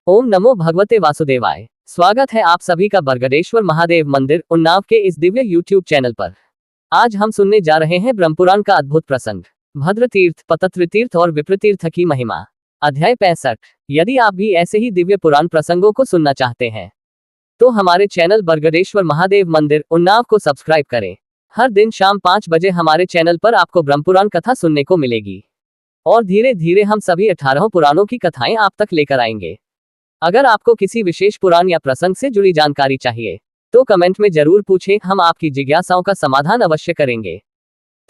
ओम नमो भगवते वासुदेवाय। स्वागत है आप सभी का बरगदेश्वर महादेव मंदिर उन्नाव के इस दिव्य यूट्यूब चैनल पर। आज हम सुनने जा रहे हैं ब्रह्मपुराण का अद्भुत प्रसंग, भद्र तीर्थ, पतत्र तीर्थ और विप्रतीर्थ की महिमा। अध्याय 65। यदि आप भी ऐसे ही दिव्य पुराण प्रसंगों को सुनना चाहते हैं तो हमारे चैनल बरगदेश्वर महादेव मंदिर उन्नाव को सब्सक्राइब करें। हर दिन शाम 5 बजे हमारे चैनल पर आपको ब्रह्मपुराण कथा सुनने को मिलेगी और धीरे धीरे हम सभी 18 पुराणों की कथाएं आप तक लेकर आएंगे। अगर आपको किसी विशेष पुराण या प्रसंग से जुड़ी जानकारी चाहिए तो कमेंट में जरूर पूछें, हम आपकी जिज्ञासाओं का समाधान अवश्य करेंगे।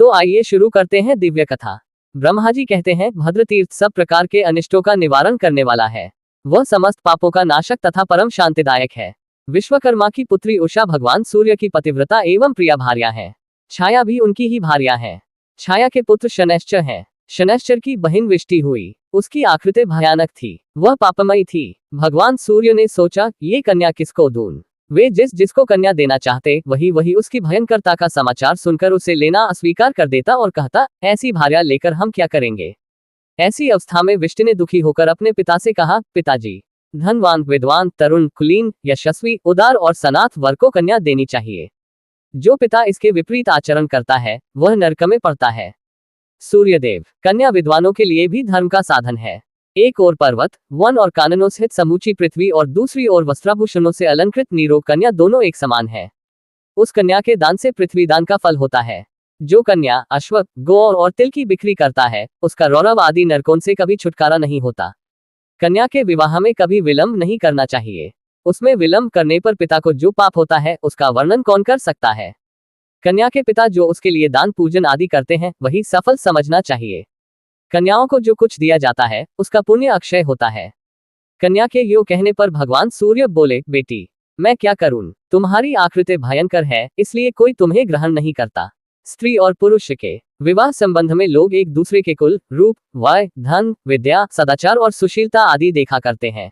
तो आइए शुरू करते हैं दिव्य कथा। ब्रह्मा जी कहते हैं, भद्र तीर्थ सब प्रकार के अनिष्टों का निवारण करने वाला है। वह समस्त पापों का नाशक तथा परम शांतिदायक है। विश्वकर्मा की पुत्री उषा भगवान सूर्य की पतिव्रता एवं प्रिया भार्या है। छाया भी उनकी ही भार्या है। छाया के पुत्र शनैश्चर हैं। शनैश्चर की बहिन विष्टि हुई। उसकी आकृति भयानक थी, वह पापमयी थी। भगवान सूर्य ने सोचा, ये कन्या किसको दूं? वे जिसको कन्या देना चाहते वही उसकी भयंकरता का समाचार सुनकर उसे लेना अस्वीकार कर देता और कहता, ऐसी भार्या लेकर हम क्या करेंगे। ऐसी अवस्था में विष्टि ने दुखी होकर अपने पिता से कहा, पिताजी, धनवान, विद्वान, तरुण, कुलीन, यशस्वी, उदार और सनाथ वर को कन्या देनी चाहिए। जो पिता इसके विपरीत आचरण करता है वह नरक में पड़ता है। सूर्यदेव, कन्या विद्वानों के लिए भी धर्म का साधन है। एक ओर पर्वत, वन और काननों सहित समूची पृथ्वी और दूसरी ओर वस्त्राभूषणों से अलंकृत नीरोग कन्या दोनों एक समान है। उस कन्या के दान से पृथ्वी दान का फल होता है। जो कन्या अश्व, गौ और तिल की बिक्री करता है उसका रौरव आदि नरकों से कभी छुटकारा नहीं होता। कन्या के विवाह में कभी विलंब नहीं करना चाहिए। उसमें विलंब करने पर पिता को जो पाप होता है उसका वर्णन कौन कर सकता है। कन्या के पिता जो उसके लिए दान पूजन आदि करते हैं वही सफल समझना चाहिए। कन्याओं को जो कुछ दिया जाता है उसका पुण्य अक्षय होता है। कन्या के यो कहने पर भगवान सूर्य बोले, बेटी, मैं क्या करूं? तुम्हारी आकृति भयंकर है, इसलिए कोई तुम्हें ग्रहण नहीं करता। स्त्री और पुरुष के विवाह संबंध में लोग एक दूसरे के कुल, रूप, वय, धन, विद्या, सदाचार और सुशीलता आदि देखा करते हैं।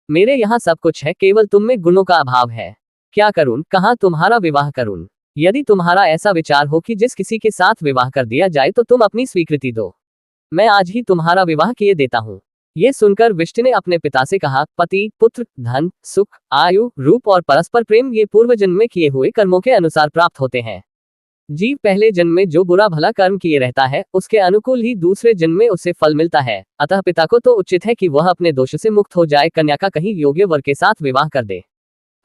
मेरे यहाँ सब कुछ है, केवल तुम में गुणों का अभाव है। क्या करूं, कहाँ तुम्हारा विवाह करूं? यदि तुम्हारा ऐसा विचार हो कि जिस किसी के साथ विवाह कर दिया जाए तो तुम अपनी स्वीकृति दो। मैं आज ही तुम्हारा विवाह किए देता हूँ। ये सुनकर विष्टि ने अपने पिता से कहा, पति, पुत्र, धन, सुख, आयु, रूप और परस्पर प्रेम ये पूर्व जन्म में किए हुए कर्मों के अनुसार प्राप्त होते हैं। जीव पहले जन्म में जो बुरा भला कर्म किए रहता है उसके अनुकूल ही दूसरे जन्म में उसे फल मिलता है। अतः पिता को तो उचित है कि वह अपने दोष से मुक्त हो जाए, कन्या का कहीं योग्य वर के साथ विवाह कर दे।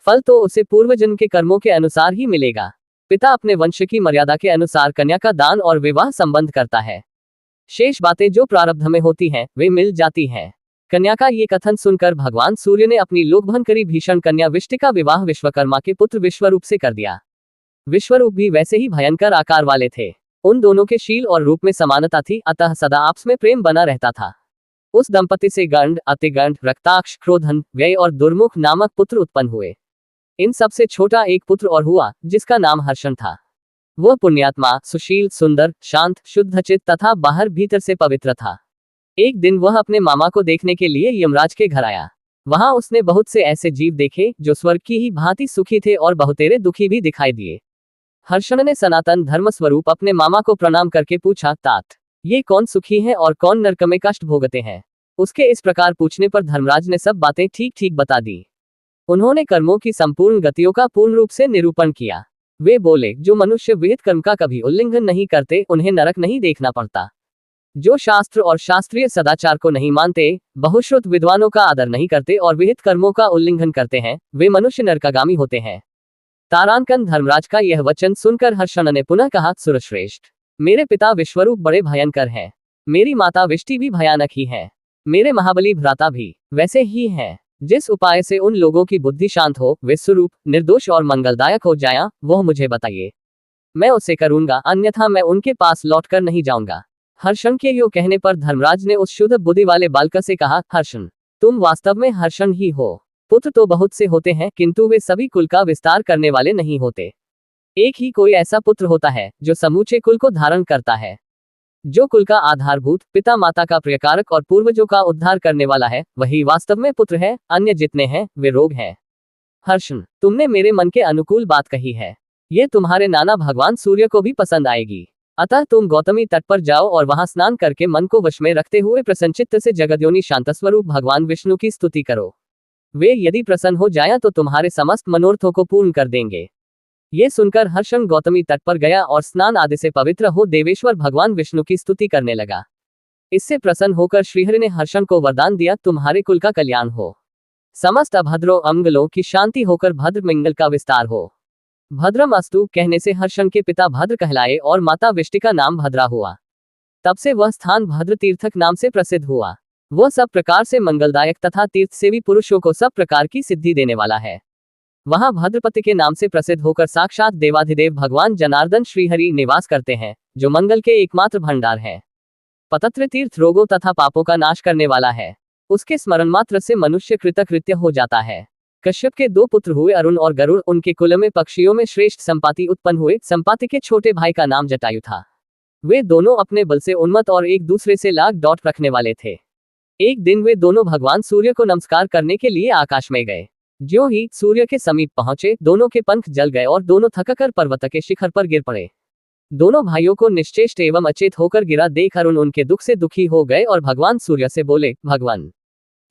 फल तो उसे पूर्व जन्म के कर्मों के अनुसार ही मिलेगा। पिता अपने वंश की मर्यादा के अनुसार कन्या का दान और विवाह संबंध करता है। शेष बातें जो प्रारब्ध में होती हैं वे मिल जाती हैं। कन्या का ये कथन सुनकर भगवान सूर्य ने अपनी लोकभंकरी भीषण कन्या विष्टि का विवाह विश्वकर्मा के पुत्र विश्वरूप से कर दिया। विश्वरूप भी वैसे ही भयंकर आकार वाले थे। उन दोनों के शील और रूप में समानता थी, अतः सदा आपस में प्रेम बना रहता था। उस दंपति से गंड, अतिगंड, रक्ताक्ष, क्रोधन, व्यय और दुर्मुख नामक पुत्र उत्पन्न हुए। इन सबसे छोटा एक पुत्र और हुआ जिसका नाम हर्षण था। वह पुण्यात्मा, सुशील, सुंदर, शांत, शुद्धचित तथा बाहर भीतर से पवित्र था। एक दिन वह अपने मामा को देखने के लिए यमराज के घर आया। वहां उसने बहुत से ऐसे जीव देखे जो स्वर्ग की ही भांति सुखी थे और बहुतेरे दुखी भी दिखाई दिए। हर्षण ने सनातन धर्म स्वरूप अपने मामा को प्रणाम करके पूछा, तात, ये कौन सुखी है और कौन नरक में कष्ट भोगते हैं? उसके इस प्रकार पूछने पर धर्मराज ने सब बातें ठीक ठीक बता दी। उन्होंने कर्मों की संपूर्ण गतियों का पूर्ण रूप से निरूपण किया। वे बोले, जो मनुष्य विहित कर्म का कभी उल्लंघन नहीं करते उन्हें नरक नहीं देखना पड़ता। जो शास्त्र और शास्त्रीय सदाचार को नहीं मानते, बहुश्रुत विद्वानों का आदर नहीं करते और विहित कर्मों का उल्लंघन करते हैं, वे मनुष्य नरकागामी होते हैं। तारांकन धर्मराज का यह वचन सुनकर हर्षण ने पुनः कहा, सुरश्रेष्ठ, मेरे पिता विश्वरूप बड़े भयंकर हैं। मेरी माता विष्टि भी भयानक ही है। मेरे महाबली भ्राता भी वैसे ही हैं। जिस उपाय से उन लोगों की बुद्धि शांत हो, विश्वरूप, निर्दोष और मंगलदायक हो जाए, वह मुझे बताइए। मैं उसे करूंगा, अन्यथा मैं उनके पास लौटकर नहीं जाऊंगा। हर्षण के यो कहने पर धर्मराज ने उस शुद्ध बुद्धि वाले बालक से कहा, हर्षण, तुम वास्तव में हर्षण ही हो। पुत्र तो बहुत से होते हैं किंतु वे सभी कुल का विस्तार करने वाले नहीं होते। एक ही कोई ऐसा पुत्र होता है जो समूचे कुल को धारण करता है। जो कुल का आधारभूत, पिता माता का प्रियकारक और पूर्वजों का उद्धार करने वाला है, वही वास्तव में पुत्र है। अन्य जितने हैं वे रोग हैं। हर्षण, तुमने मेरे मन के अनुकूल बात कही है। ये तुम्हारे नाना भगवान सूर्य को भी पसंद आएगी। अतः तुम गौतमी तट पर जाओ और वहां स्नान करके मन को वश में रखते हुए प्रसन्नचित्त से जगद्योनि शांतस्वरूप भगवान विष्णु की स्तुति करो। वे यदि प्रसन्न हो जाएं तो तुम्हारे समस्त मनोरथों को पूर्ण कर देंगे। ये सुनकर हर्षण गौतमी तट पर गया और स्नान आदि से पवित्र हो देवेश्वर भगवान विष्णु की स्तुति करने लगा। इससे प्रसन्न होकर श्रीहरि ने हर्षण को वरदान दिया, तुम्हारे कुल का कल्याण हो, समस्त अभद्रों अमंगलों की शांति होकर भद्र मंगल का विस्तार हो। भद्रम अस्तु कहने से हर्षण के पिता भद्र कहलाए और माता विष्टि का नाम भद्रा हुआ। तब से वह स्थान भद्र तीर्थक नाम से प्रसिद्ध हुआ। वह सब प्रकार से मंगलदायक तथा तीर्थ सेवी पुरुषों को सब प्रकार की सिद्धि देने वाला है। वहां भद्रपति के नाम से प्रसिद्ध होकर साक्षात देवाधिदेव भगवान जनार्दन श्रीहरि निवास करते हैं, जो मंगल के एकमात्र भंडार है। पतत्र तीर्थ रोगों तथा पापों का नाश करने वाला है। उसके स्मरण मात्र से मनुष्य कृतकृत्य हो जाता है। कश्यप के 2 पुत्र हुए, अरुण और गरुड़। उनके कुल में पक्षियों में श्रेष्ठ संपाति उत्पन्न हुए। संपाति के छोटे भाई का नाम जटायु था। वे दोनों अपने बल से उन्मत्त और एक दूसरे से लाग डॉट रखने वाले थे। एक दिन वे दोनों भगवान सूर्य को नमस्कार करने के लिए आकाश में गए। ज्यों ही सूर्य के समीप पहुंचे, दोनों के पंख जल गए और दोनों थककर पर्वत के शिखर पर गिर पड़े। दोनों भाइयों को निश्चेष्ट एवं अचेत होकर गिरा देख अरुण उनके दुख से दुखी हो गए और भगवान सूर्य से बोले, भगवान,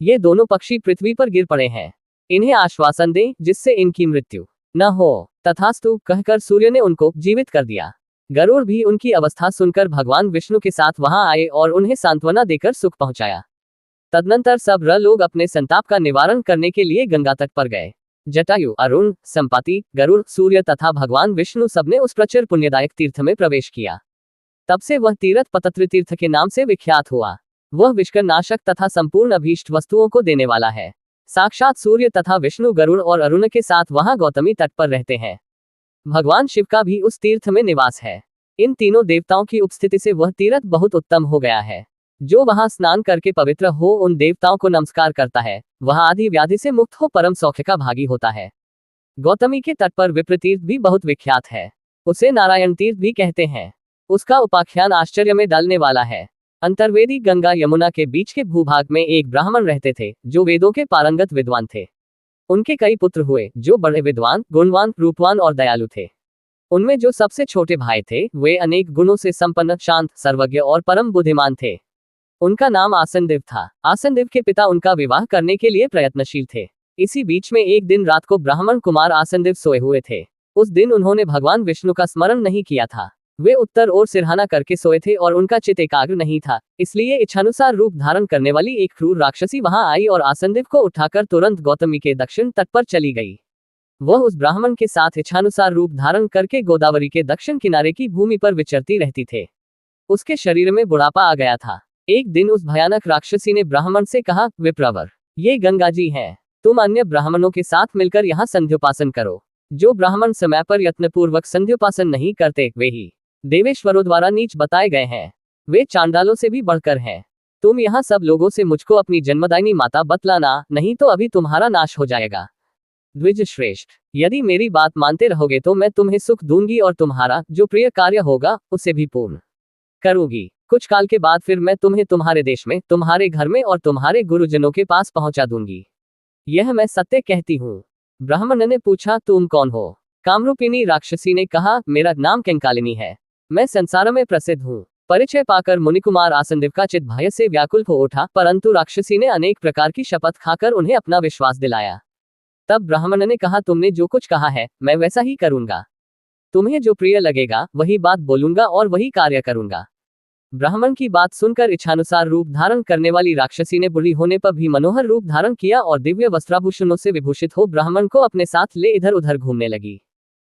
ये दोनों पक्षी पृथ्वी पर गिर पड़े हैं, इन्हें आश्वासन दें जिससे इनकी मृत्यु न हो। तथास्तु कहकर सूर्य ने उनको जीवित कर दिया। गरुड़ भी उनकी अवस्था सुनकर भगवान विष्णु के साथ वहां आए और उन्हें सांत्वना देकर सुख पहुंचाया। तदनंतर सब लोग अपने संताप का निवारण करने के लिए गंगा तट पर गए। जटायु, अरुण, संपाति, गरुड़, सूर्य तथा भगवान विष्णु सबने उस प्रचुर पुण्यदायक तीर्थ में प्रवेश किया। तब से वह तीर्थ पतत्र तीर्थ के नाम से विख्यात हुआ। वह विष्कर नाशक तथा संपूर्ण अभीष्ट वस्तुओं को देने वाला है। साक्षात सूर्य तथा विष्णु गरुड़ और अरुण के साथ वहां गौतमी तट पर रहते हैं। भगवान शिव का भी उस तीर्थ में निवास है। इन तीनों देवताओं की उपस्थिति से वह तीर्थ बहुत उत्तम हो गया है। जो वहां स्नान करके पवित्र हो, उन देवताओं को नमस्कार करता है, वह आदि व्याधि से मुक्त हो परम सौख्य का भागी होता है। गौतमी के तट पर विप्र तीर्थ भी बहुत विख्यात है। उसे नारायण तीर्थ भी कहते हैं। उसका उपाख्यान आश्चर्य में डालने वाला है। अंतर्वेदी गंगा यमुना के बीच के भूभाग में एक ब्राह्मण रहते थे, जो वेदों के पारंगत विद्वान थे। उनके कई पुत्र हुए, जो बड़े विद्वान, गुणवान, रूपवान और दयालु थे। उनमें जो सबसे छोटे भाई थे, वे अनेक गुणों से संपन्न, शांत, सर्वज्ञ और परम बुद्धिमान थे। उनका नाम आसनदेव था। आसनदेव के पिता उनका विवाह करने के लिए प्रयत्नशील थे। इसी बीच में एक दिन रात को ब्राह्मण कुमार आसनदेव सोए हुए थे। उस दिन उन्होंने भगवान विष्णु का स्मरण नहीं किया था। वे उत्तर ओर सिरहाना करके सोए थे और उनका चित्त एकाग्र नहीं था। इसलिए इच्छानुसार रूप धारण करने वाली एक क्रूर राक्षसी वहां आई और आसनदेव को उठाकर तुरंत गौतमी के दक्षिण तट पर चली गई। वह उस ब्राह्मण के साथ इच्छानुसार रूप धारण करके गोदावरी के दक्षिण किनारे की भूमि पर विचरती रहती थे। उसके शरीर में बुढ़ापा आ गया था। एक दिन उस भयानक राक्षसी ने ब्राह्मण से कहा, विप्रवर, ये गंगा जी हैं। तुम अन्य ब्राह्मणों के साथ मिलकर यहाँ संध्योपासन करो। जो ब्राह्मण समय पर यत्नपूर्वक संध्योपासन नहीं करते, वे ही देवेश्वरों द्वारा नीच बताए गए हैं। वे चांडालों से भी बढ़कर हैं। तुम यहाँ सब लोगों से मुझको अपनी जन्मदायिनी माता बतलाना, नहीं तो अभी तुम्हारा नाश हो जाएगा। द्विज श्रेष्ठ, यदि मेरी बात मानते रहोगे तो मैं तुम्हें सुख दूंगी और तुम्हारा जो प्रिय कार्य होगा उसे भी पूर्ण करूंगी। कुछ काल के बाद फिर मैं तुम्हें तुम्हारे देश में, तुम्हारे घर में और तुम्हारे गुरुजनों के पास पहुंचा दूंगी। यह मैं सत्य कहती हूँ। ब्राह्मण ने पूछा, तुम कौन हो? कामरूपिणी राक्षसी ने कहा, मेरा नाम कंकालिनी है। मैं संसार में प्रसिद्ध हूँ। परिचय पाकर मुनिकुमार आसनदेव का चित्त भय से व्याकुल हो उठा, परंतु राक्षसी ने अनेक प्रकार की शपथ खाकर उन्हें अपना विश्वास दिलाया। तब ब्राह्मण ने कहा, तुमने जो कुछ कहा है मैं वैसा ही करूंगा। तुम्हें जो प्रिय लगेगा वही बात बोलूंगा और वही कार्य करूंगा। ब्राह्मण की बात सुनकर इच्छानुसार रूप धारण करने वाली राक्षसी ने बुढ़ी होने पर भी मनोहर रूप धारण किया और दिव्य वस्त्राभूषणों से विभूषित हो ब्राह्मण को अपने साथ ले इधर उधर घूमने लगी।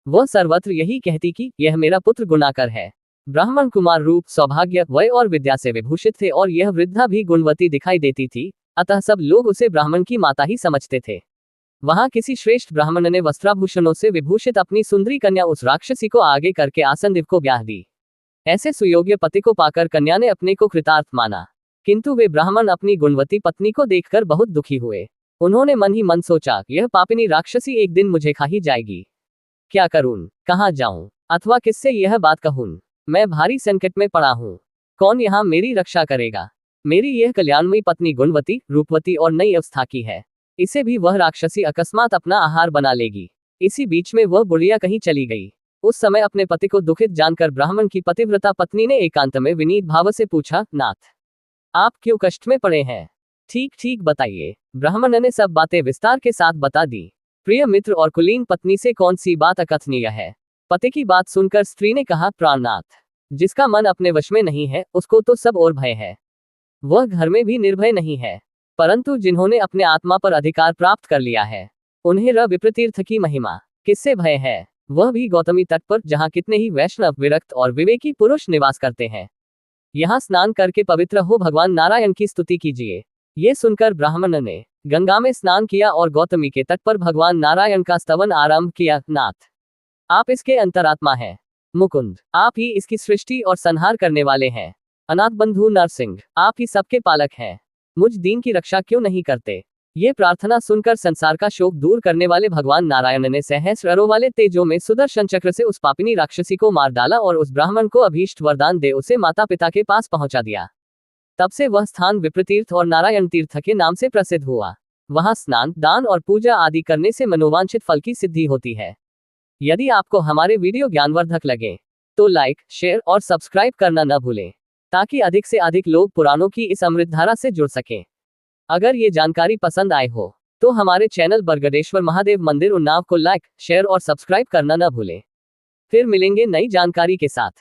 वह सर्वत्र यही कहती कि यह मेरा पुत्र गुणाकर है। ब्राह्मण कुमार रूप, सौभाग्य, वय और विद्या से विभूषित थे और यह वृद्धा भी गुणवती दिखाई देती थी, अतः सब लोग उसे ब्राह्मण की माता ही समझते थे। वहां किसी श्रेष्ठ ब्राह्मण ने वस्त्राभूषणों से विभूषित अपनी सुंदरी कन्या उस राक्षसी को आगे करके आसनदेव को ब्याह दी। ऐसे सुयोग्य पति को पाकर कन्या ने अपने को कृतार्थ माना, किंतु वे ब्राह्मण अपनी गुणवती पत्नी को देखकर बहुत दुखी हुए। उन्होंने मन ही मन सोचा, यह पापिनी राक्षसी एक दिन मुझे खा ही जाएगी। क्या करूं, कहाँ जाऊं, अथवा किससे यह बात कहूं? मैं भारी संकट में पड़ा हूं। कौन यहाँ मेरी रक्षा करेगा? मेरी यह कल्याणमयी पत्नी गुणवती, रूपवती और नई अवस्था की है। इसे भी वह राक्षसी अकस्मात अपना आहार बना लेगी। इसी बीच में वह बुढ़िया कहीं चली गई। उस समय अपने पति को दुखित जानकर ब्राह्मण की पतिव्रता पत्नी ने एकांत में विनीत भाव से पूछा, नाथ, आप क्यों कष्ट में पड़े हैं? ठीक ठीक बताइए। ब्राह्मण ने सब बातें विस्तार के साथ बता दी। प्रिय मित्र और कुलीन पत्नी से कौन सी बात अकथनीय है। पति की बात सुनकर स्त्री ने कहा, प्राणनाथ, जिसका मन अपने वश में नहीं है उसको तो सब और भय है। वह घर में भी निर्भय नहीं है, परंतु जिन्होंने अपने आत्मा पर अधिकार प्राप्त कर लिया है उन्हें विप्रतीर्थ की महिमा किससे भय है, वह भी गौतमी तट पर, जहाँ कितने ही वैष्णव, विरक्त और विवेकी पुरुष निवास करते हैं। यहाँ स्नान करके पवित्र हो भगवान नारायण की स्तुति कीजिए। ये सुनकर ब्राह्मण ने गंगा में स्नान किया और गौतमी के तट पर भगवान नारायण का स्तवन आरंभ किया। नाथ, आप इसके अंतरात्मा हैं। मुकुंद, आप ही इसकी सृष्टि और संहार करने वाले हैं। अनाथ बंधु नरसिंह, आप ही सबके पालक हैं। मुझ दीन की रक्षा क्यों नहीं करते। ये प्रार्थना सुनकर संसार का शोक दूर करने वाले भगवान नारायण ने सहस्र वाले तेजों में सुदर्शन चक्र से उस पापिनी राक्षसी को मार डाला और उस ब्राह्मण को अभीष्ट वरदान दे उसे माता पिता के पास पहुंचा दिया। तब से वह स्थान विप्रतीर्थ और नारायण तीर्थ के नाम से प्रसिद्ध हुआ। वहां स्नान, दान और पूजा आदि करने से मनोवांछित फल की सिद्धि होती है। यदि आपको हमारे वीडियो ज्ञानवर्धक लगे तो लाइक, शेयर और सब्सक्राइब करना न भूलें, ताकि अधिक से अधिक लोग पुराणों की इस अमृतधारा से जुड़ सकें। अगर ये जानकारी पसंद आए हो तो हमारे चैनल बरगदेश्वर महादेव मंदिर उन्नाव को लाइक, शेयर और सब्सक्राइब करना न भूलें। फिर मिलेंगे नई जानकारी के साथ।